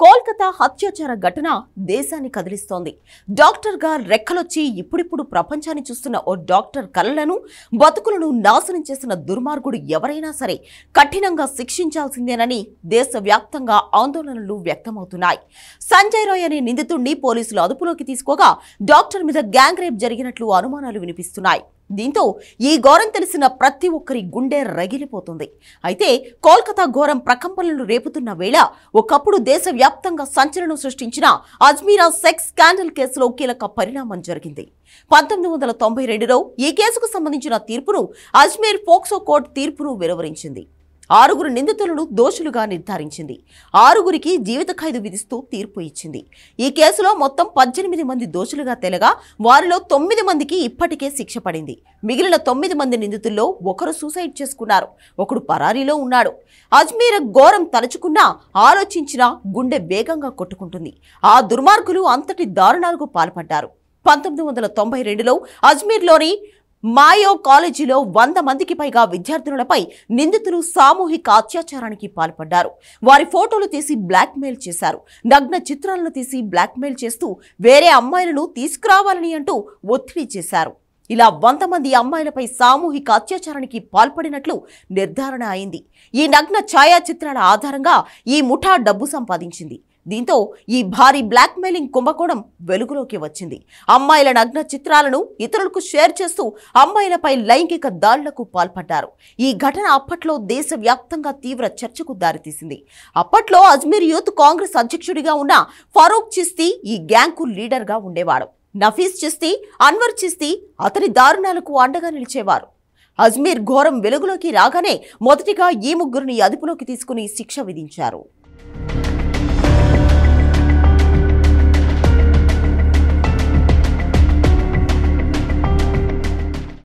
కోల్కతా హత్యాచార ఘటన దేశాన్ని కదిలిస్తోంది. డాక్టర్గా రెక్కలొచ్చి ఇప్పుడిప్పుడు ప్రపంచాన్ని చూస్తున్న ఓ డాక్టర్ కలలను, బతుకులను నాశనం చేసిన దుర్మార్గుడు ఎవరైనా సరే కఠినంగా శిక్షించాల్సిందేనని దేశవ్యాప్తంగా ఆందోళనలు వ్యక్తమవుతున్నాయి. సంజయ్ రాయ్ అనే నిందితుడిని పోలీసులు అదుపులోకి తీసుకోగా డాక్టర్ మీద గ్యాంగ్ రేప్ జరిగినట్లు అనుమానాలు వినిపిస్తున్నాయి. దీంతో ఈ ఘోరం తెలిసిన ప్రతి ఒక్కరి గుండె రగిలిపోతుంది. అయితే కోల్కతా ఘోరం ప్రకంపనలు రేపుతున్న వేళ ఒకప్పుడు దేశవ్యాప్తంగా సంచలనం సృష్టించిన అజ్మీరా సెక్స్ స్కాండల్ కేసులో కీలక పరిణామం జరిగింది. 1992లో ఈ కేసుకు సంబంధించిన తీర్పును అజ్మీర్ పోక్సో కోర్టు తీర్పును వెలువరించింది. 6 నిందితులను దోషులుగా నిర్ధారించింది. 6 జీవిత ఖైదు విధిస్తూ తీర్పు ఇచ్చింది. ఈ కేసులో మొత్తం 18 మంది దోషులుగా తేలగా వారిలో 9 మందికి ఇప్పటికే శిక్ష పడింది. మిగిలిన 9 మంది నిందితుల్లో ఒకరు సూసైడ్ చేసుకున్నారు, ఒకడు పరారీలో ఉన్నాడు. అజ్మీర్ ఘోరం తలుచుకున్నా, ఆలోచించినా గుండె వేగంగా కొట్టుకుంటుంది. ఆ దుర్మార్గులు అంతటి దారుణాలకు పాల్పడ్డారు. 1992లో అజ్మీర్లోని మాయో కాలేజీలో 100 మందికి పైగా విద్యార్థినులపై నిందితులు సామూహిక అత్యాచారానికి పాల్పడ్డారు. వారి ఫోటోలు తీసి బ్లాక్మెయిల్ చేశారు. నగ్న చిత్రాలను తీసి బ్లాక్మెయిల్ చేస్తూ వేరే అమ్మాయిలను తీసుకురావాలని అంటూ ఒత్తిడి చేశారు. ఇలా 100 మంది అమ్మాయిలపై సామూహిక అత్యాచారానికి పాల్పడినట్లు నిర్ధారణ అయింది. ఈ నగ్న ఛాయాచిత్రాల ఆధారంగా ఈ ముఠా డబ్బు సంపాదించింది. దీంతో ఈ భారీ బ్లాక్మెయిలింగ్ కుంభకోణం వెలుగులోకి వచ్చింది. అమ్మాయిల నగ్న చిత్రాలను ఇతరులకు షేర్ చేస్తూ అమ్మాయిలపై లైంగిక దాడులకు పాల్పడ్డారు. ఈ ఘటన అప్పట్లో దేశవ్యాప్తంగా తీవ్ర చర్చకు దారితీసింది. అప్పట్లో అజ్మీర్ యూత్ కాంగ్రెస్ అధ్యక్షుడిగా ఉన్న ఫరూక్ చిస్తీ ఈ గ్యాంగ్కు లీడర్గా ఉండేవాడు. నఫీస్ చిస్తీ, అన్వర్ చిస్తీ అతని దారుణాలకు అండగా నిలిచేవారు. అజ్మీర్ ఘోరం వెలుగులోకి రాగానే మొదటిగా ఈ 3 అదుపులోకి తీసుకుని శిక్ష విధించారు.